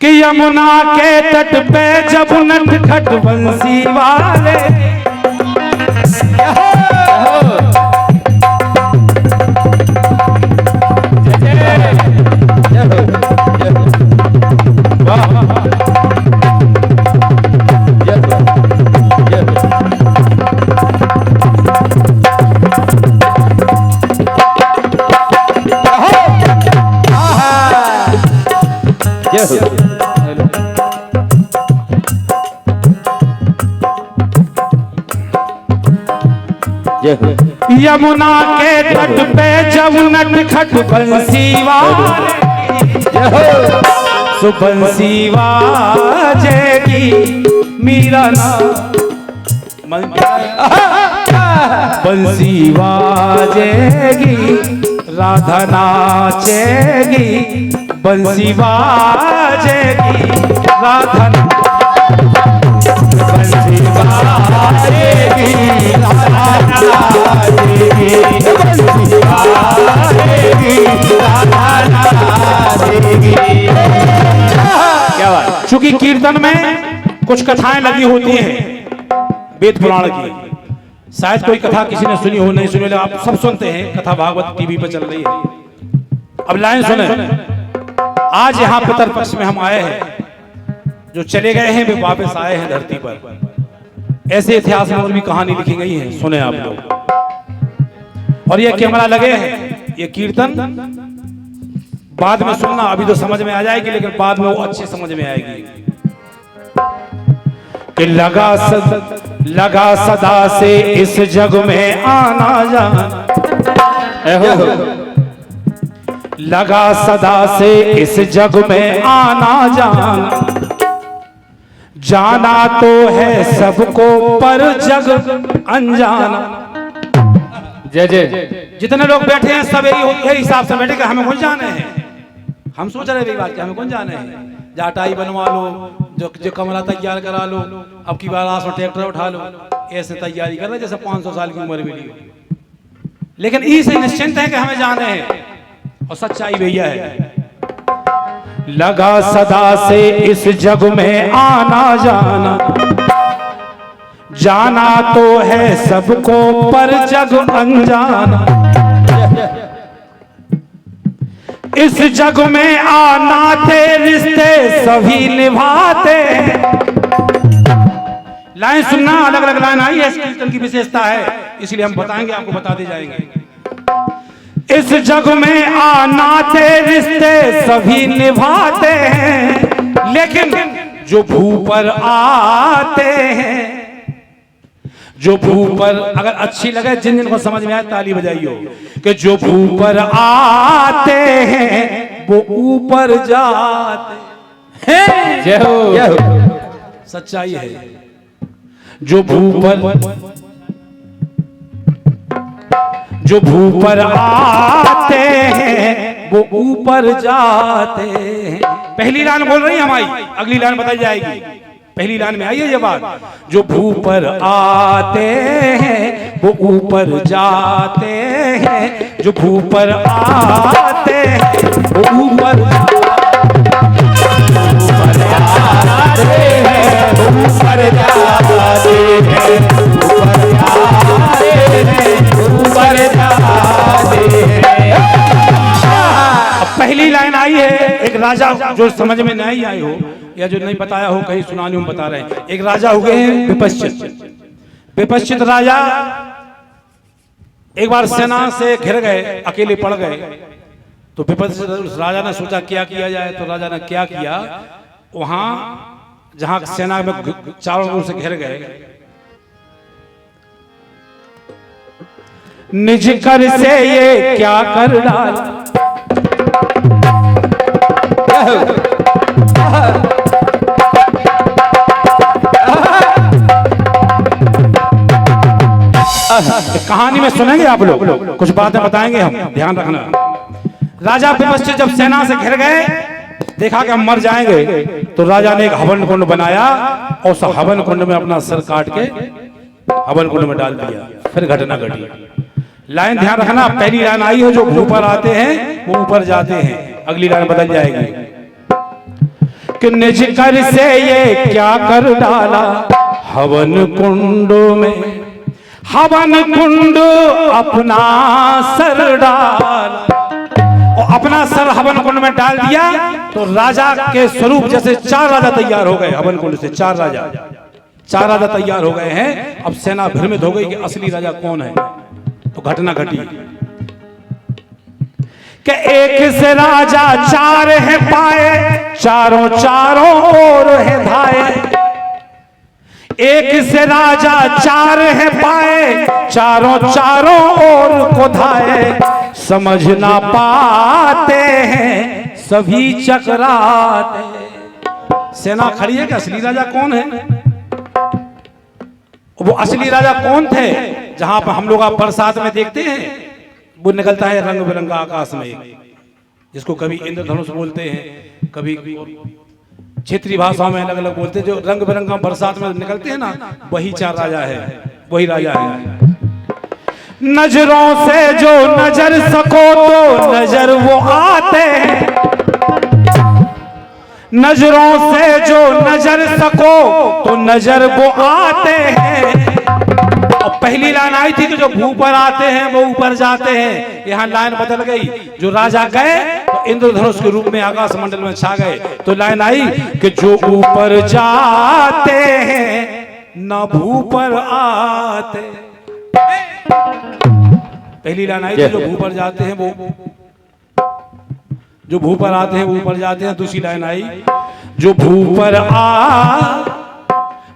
कि यमुना के तट पे जब नटखट बंसी वाले यमुना के तट पे जब नटखट बंसी वाले बंसी बाजेगी मीरा ना बंसी बाजेगी राधा नाचेगी बंसी बाजेगी राधा बंसी बाजेगी राधा नाचेगी बंसी बाजेगी राधा नाचेगी। क्या बात। चूंकि कीर्तन में कुछ कथाएं लगी होती हैं वेद पुराण की, शायद कोई कथा किसी ने सुनी हो नहीं सुनी, आप सब सुनते हैं कथा भागवत टीवी पर चल रही है। अब लाइन सुने। आज यहाँ पितर पक्ष में हम आए हैं, जो चले गए हैं वे वापस आए हैं धरती पर। ऐसे इतिहास में और भी कहानी लिखी गई है, सुने आप लोग। और ये कैमरा लगे हैं, ये कीर्तन बाद में सुनना, अभी तो समझ में आ जाएगी लेकिन बाद में वो अच्छी समझ में आएगी। कि लगा सदा से इस जग में आना जाना, लगा सदा से इस जग में आना जाना, जाना तो है सबको पर जग अनजाना। जय जय। जितने लोग बैठे हैं सब यही हिसाब से बैठे कि हमें कौन जाने हैं। हम सोच रहे हैं बात कि हमें कौन जाने हैं। जाटाई बनवा लो, जो कमरा तैयार करा लो, अब की बार आस में ट्रैक्टर उठा लो, ऐसे तैयारी कर रहे जैसे 500 साल की उम्र मिली हो। लेकिन इसे निश्चिंत है कि हमें जाने हैं, और सच्चाई भैया है। लगा सदा से इस जग में आना जाना, जाना तो है सबको पर जग अनजाना। इस जग में आना थे रिश्ते सभी निभाते। लाइन सुनना, अलग अलग लाइन आई है, इस कीर्तन की विशेषता है, इसलिए हम बताएंगे, आपको बताते जाएंगे। इस जग में आना थे रिश्ते सभी निभाते हैं, लेकिन जो भू पर आते हैं, जो भू पर, अगर अच्छी लगे जिन जिन को समझ में आए ताली बजाइयो, कि जो भू पर आते हैं वो ऊपर जाते हैं। जय हो। सच्चाई है। जो भू पर आते हैं वो ऊपर जाते हैं। पहली लाइन बोल रही है हमारी, अगली लाइन बताई जाएगी। पहली लाइन में आई है ये बात, जो भू पर आते हैं वो ऊपर जाते हैं, जो भू पर आते हैं वो ऊपर जाते हैं, ऊपर जाते हैं, ऊपर जाते हैं। पहली लाइन आई है, एक राजा, जो समझ में नहीं आई हो या जो नहीं बताया हो, कहीं सुनाने में बता रहे हैं। एक राजा हो गए हैं विपश्चित राजा एक बार सेना से घिर गए, अकेले पड़ गए। तो विपश्चित राजा ने सोचा क्या किया जाए। तो राजा ने क्या किया, वहां जहां सेना में चारों ओर से घिर गए, निज कर से ये क्या कर डाला। कहानी में सुनेंगे आप लोग, कुछ बातें बताएंगे हम, ध्यान रखना। राजा विपश्चित जब सेना से घिर गए, देखा कि हम मर जाएंगे, तो राजा ने एक हवन कुंड बनाया और उस हवन कुंड में अपना सिर काट के हवन कुंड में डाल दिया। फिर घटना घटी। लाइन ध्यान रखना, पहली लाइन आई है, जो ऊपर आते हैं वो ऊपर जाते हैं। अगली लाइन बदल जाएगी कि निज कर से ये क्या कर डाला हवन कुंड में, हवन कुंड अपना सर डाला, और अपना सर हवन कुंड में डाल दिया तो राजा के स्वरूप जैसे 4 राजा तैयार हो गए। हवन कुंड से 4 राजा तैयार हो गए हैं। अब सेना भ्रमित हो गई कि असली राजा कौन है। तो घटना घटी कि एक से राजा 4 है पाए, चारों ओर है धाए। एक से राजा 4 है पाए, चारों ओर को धाए। समझ ना पाते हैं सभी चकराते। सेना खड़ी है कि असली राजा कौन है। वो असली राजा कौन थे, जहां पर हम लोग आप बरसात में देखते हैं वो निकलता है रंग बिरंगा आकाश में, जिसको कभी इंद्रधनुष बोलते हैं, कभी क्षेत्रीय भाषा में अलग अलग बोलते हैं। जो रंग बिरंगा बरसात में निकलते हैं ना, वही 4 राजा है, वही राजा है। नजरों से जो नजर सको तो नजर वो आते हैं, नजरों से जो नजर सको तो नजर वो आते हैं। और पहली लाइन आई थी कि जो ऊपर आते हैं वो ऊपर जाते हैं। यहाँ लाइन बदल गई, जो राजा गए तो इंद्रधनुष के रूप में आकाश मंडल में छा गए। तो लाइन आई कि जो ऊपर जाते हैं न भूपर आते। पहली लाइन आई थी जो भूपर जाते हैं वो, जो भूपर आते हैं वो ऊपर जाते हैं। दूसरी लाइन आई जो ऊपर जाते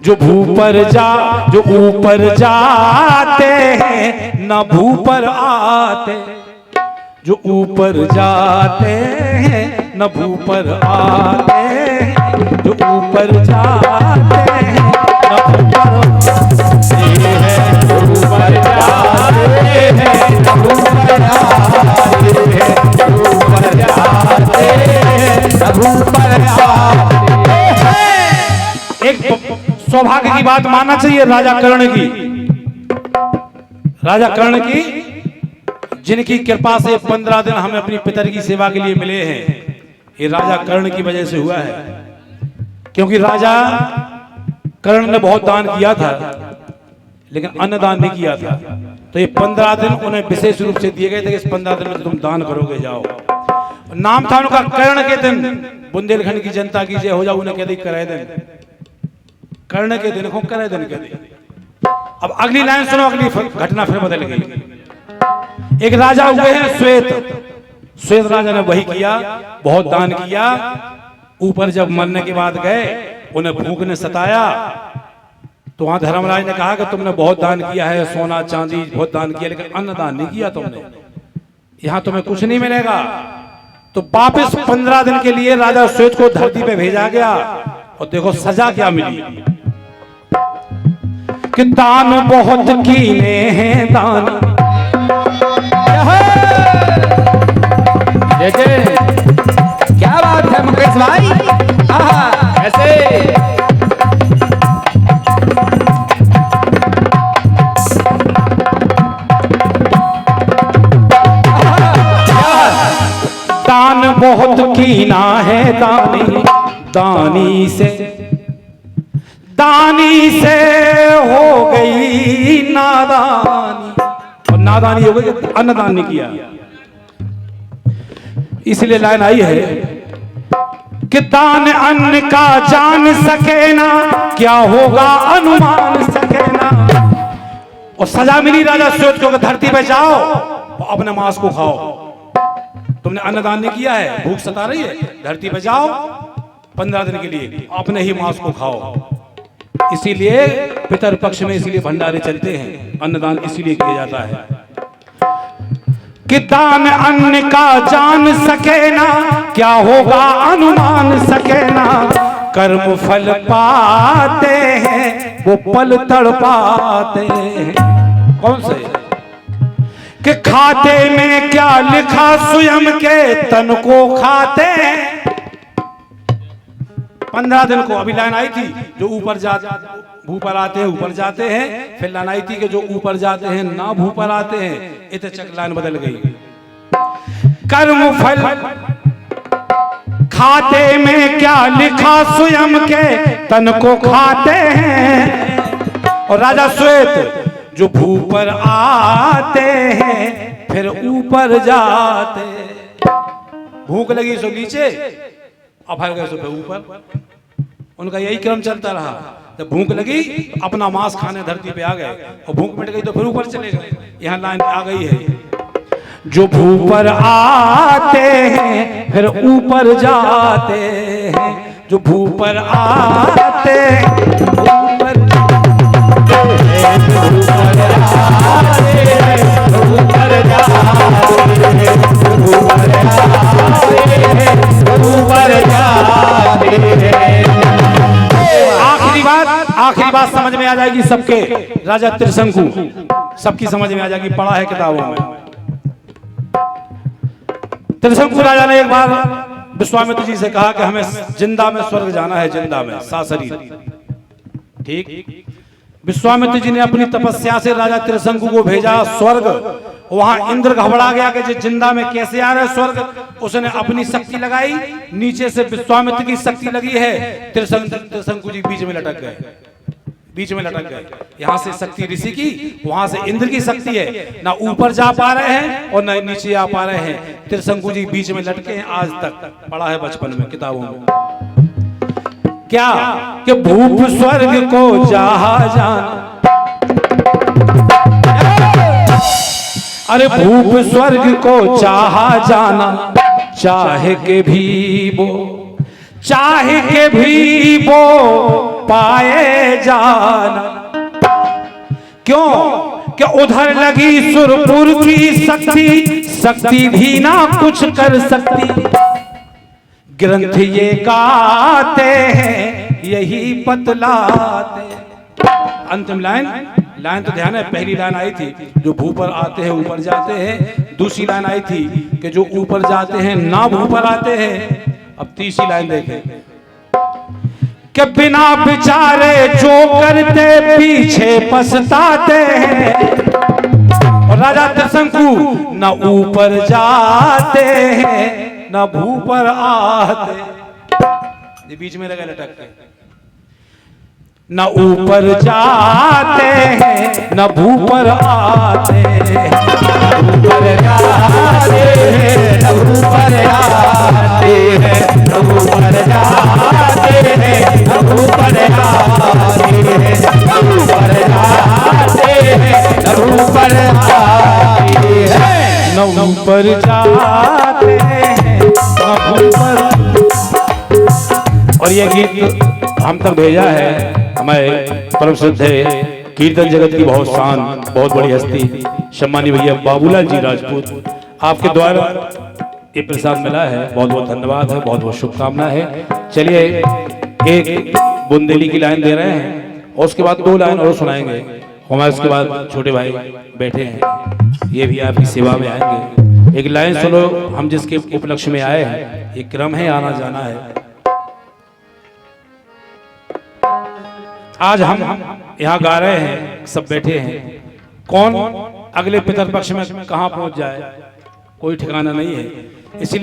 हैं न भूपर आते, जो ऊपर जाते हैं न भूपर आते, जो ऊपर जाते हैं न भूपर आते हैं, ऊपर जाते हैं न भूपर आते हैं, ऊपर जाते हैं न भूपर आते। एक सौभाग्य की बात मानना चाहिए राजा कर्ण की, राजा कर्ण की, जिनकी कृपा से 15 दिन हमें अपनी पितर की सेवा के लिए मिले हैं। ये राजा कर्ण की वजह से हुआ है, क्योंकि राजा कर्ण ने बहुत दान किया था लेकिन अन्न दान नहीं किया था। तो ये 15 दिन उन्हें विशेष रूप से दिए गए थे कि इस 15 दिन में तुम दान करोगे, जाओ। नाम था उनका कर्ण के दिन। बुंदेलखंड की जनता की जय हो जाओ, उन्हें कह दी करे दिन, कर्ण के दिन को करे दिन कह दी। अब अगली लाइन सुनो, अगली घटना फिर बदल गई। एक राजा हुए हैं श्वेत राजा ने वही किया, बहुत दान किया। ऊपर जब मरने के बाद गए, उन्हें भूख ने सताया, तो वहां धर्मराज ने कहा कि तुमने बहुत दान किया है, सोना चांदी बहुत दान किया, लेकिन अन्न दान नहीं किया तुमने, यहां तुम्हें कुछ नहीं मिलेगा। तो वापिस 15 दिन के लिए राजा श्वेत को धरती पे भेजा गया, और देखो सजा क्या मिली कि दान बहुत कीने हैं दान। क्या बात है मुकेश भाई, ऐसे दान बहुत कीना है दानी, दानी से हो गई नादानी, और नादानी हो गई, अन्नदान नहीं किया। इसलिए लाइन आई है कि दान अन्न का जान सके ना, क्या होगा अनुमान सके ना। और सजा मिली राजा श्वेत को, धरती पे जाओ और अपने मांस को खाओ। तुमने अन्नदान नहीं किया है, भूख सता रही है, धरती पे जाओ 15 दिन के लिए, अपने ही मांस को खाओ। इसीलिए पितर पक्ष में इसीलिए भंडारे चलते हैं, अन्नदान इसीलिए किया जाता है कि दान अन्न का जान सके ना, क्या होगा अनुमान सके ना। कर्म फल पाते हैं वो पल तड़पाते हैं। कौन से कि खाते में क्या लिखा स्वयं के तन को खाते हैं। 15 दिन को अभी लाइन आई थी जो ऊपर भूपर आते हैं ऊपर जाते हैं, फिर लाइन आई थी कि जो ऊपर जाते हैं ना भूपर आते हैं। इतने चक लाइन बदल गई। कर्म फल खाते में क्या लिखा स्वयं के तन को खाते हैं। और राजा श्वेत जो भू पर आते हैं फिर ऊपर जाते। भूख लगी सो नीचे, अब गए सो फिर ऊपर। उनका यही क्रम चलता रहा। जब भूख लगी तो अपना मांस खाने धरती पे आ गए, और भूख मिट गई तो फिर ऊपर चले गए। यहाँ लाइन आ गई है, जो भू पर आते हैं फिर ऊपर जाते हैं। जो भू पर आते हैं ऊपर आखिरी बात समझ में आ जाएगी सबके। राजा त्रिशंकु सबकी समझ में आ जाएगी, पढ़ा है किताबों में। त्रिशंकु राजा ने एक बार विश्वामित्र जी से कहा कि हमें जिंदा में स्वर्ग जाना है, जिंदा में साशरीर। ठीक, विश्वामित्र जी ने अपनी तपस्या से राजा त्रिशंकु को भेजा स्वर्ग। वहां इंद्र घबरा गया कि जिंदा में कैसे आ रहे स्वर्ग। उसने अपनी शक्ति लगाई, नीचे से विश्वामित्र की शक्ति लगी है। त्रिशंकु जी बीच में लटक गए, बीच में लटक गए। यहाँ से शक्ति ऋषि की, वहां से इंद्र की शक्ति है। ना ऊपर जा पा रहे हैं और ना नीचे आ पा रहे हैं। त्रिशंकु जी बीच में लटके हैं। आज तक पढ़ा है बचपन में किताबों में, क्या कि भूप स्वर्ग को चाहा जाना। अरे भूप स्वर्ग को चाहा जाना, चाहे के भी वो, चाहे के भी वो पाए जाना। क्यों कि उधर लगी सुरपुर की शक्ति, शक्ति भी ना कुछ कर सकती। ग्रंथ ये गाते हैं यही बतलाते। अंतिम लाइन तो ध्यान है। पहली लाइन आई थी जो भू पर आते हैं ऊपर जाते हैं। दूसरी लाइन आई थी कि जो ऊपर जाते हैं ना भू पर आते हैं। अब तीसरी लाइन देखें कि बिना विचारे जो करते पीछे पछताते हैं। और राजा त्रिशंकु न ऊपर जाते हैं न भू पर आते। ये बीच में लगा लटक के, न ऊपर जाते हैं न भू पर आते हैं। ऊपर जाते हैं न भू पर आते हैं, न ऊपर जाते हैं न भू पर आते हैं, न ऊपर जाते हैं न भू पर आते हैं, न ऊपर जाते हैं न भू पर। और ये गीत हम तक भेजा है हमारे परम श्रद्धेय कीर्तन जगत की बहुत शान, बहुत बड़ी हस्ती सम्मानीय भैया बाबूलाल जी राजपूत, आपके द्वारा ये प्रसाद मिला है। बहुत बहुत धन्यवाद है, बहुत बहुत शुभकामना है। चलिए एक बुंदेली की लाइन दे रहे हैं और उसके बाद 2 लाइन और सुनाएंगे। हमारे उसके बाद छोटे भाई बैठे हैं, ये भी आपकी सेवा में आएंगे। एक लाइन सुनो, हम जिसके उपलक्ष्य में आए हैं, एक क्रम है, आना जाना है। आज हम यहाँ गा रहे हैं, सब बैठे हैं। कौन अगले पितरपक्ष में कहाँ पहुंच जाए कोई ठिकाना नहीं है। इसीलिए